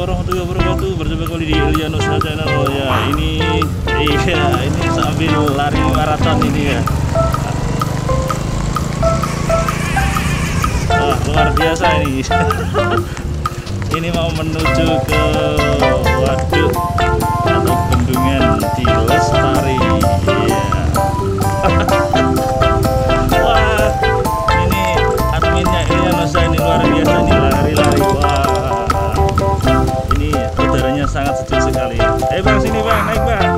warahmatullahi wabarakatuh. Berjumpa kembali di Ilyanusa Channel. Oh ya, ini sambil lari maraton ini ya. Wah, luar biasa ini. Ini mau menuju ke waduk atau bendungan di Lestari. Iya. Wah, ini adminnya Ilyanusa ini luar biasa nih, lari-lari. Wah, ini udaranya sangat sejuk sekali. Bang, sini bang, naik bang.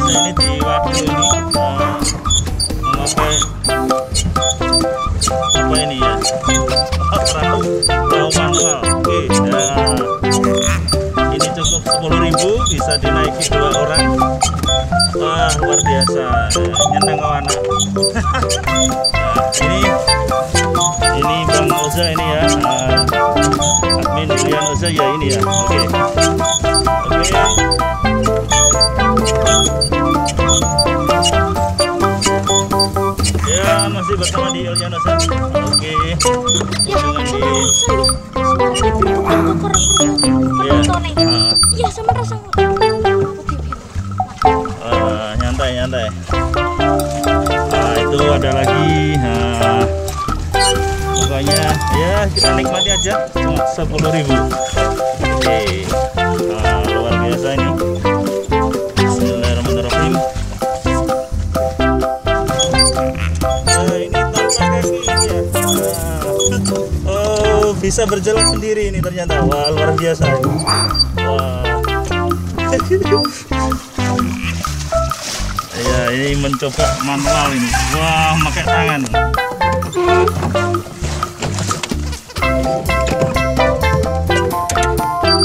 Ini di waduk ini memakai apa ini ya, perahu manual. Oke, nah, ini cukup 10.000, bisa dinaiki 2 orang. Wah, luar biasa, nyeneng anak. Nah, ini Bang Oza ini ya, admin Ilyanusa ya ini ya. Oke. Masih bersama di Ilyanusa. Oke. Iya, sama rasa. Nyantai. Itu ada lagi. Pokoknya ya kita nikmati aja, cuma 10.000. Oke. Luar biasa ini. Bismillahirrahmanirrahim. Bisa berjalan sendiri ini ternyata. Wah, luar biasa. Wah. Ya, ini mencoba manual ini. Wah, pakai tangan.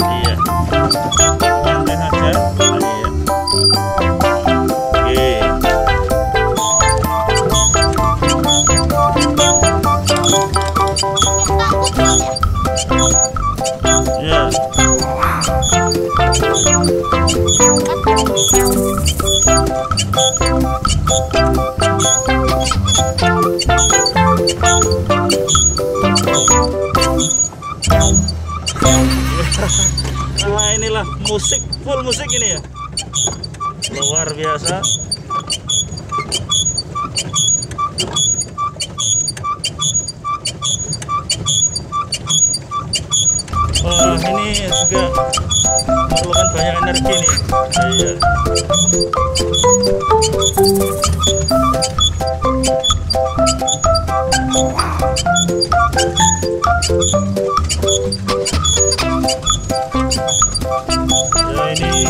Iya. Santai saja. Iya. Oke. Ya. musik, full musik ini ya. Luar biasa. Wah, ini juga memerlukan banyak energi nih. Iya. Ya ini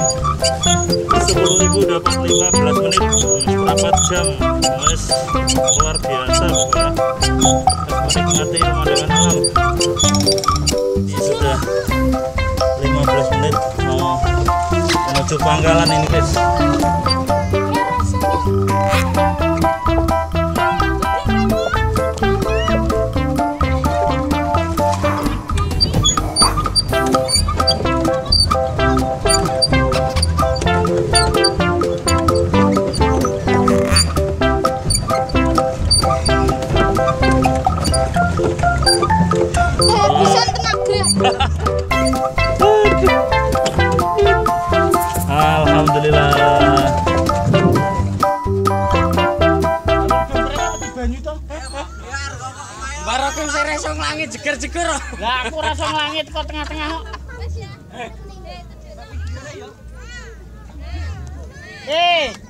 10.000 dapat 15 menit, seperempat jam, mas, luar biasa pokoknya. Menikmati pemandangan alam. Ini sudah 15 menit mau menuju Pangkalan ini guys. Alhamdulillah. Barokum saya resong langit jeger-jeger. Lah aku rasa langit kok tengah-tengah kok. Eh.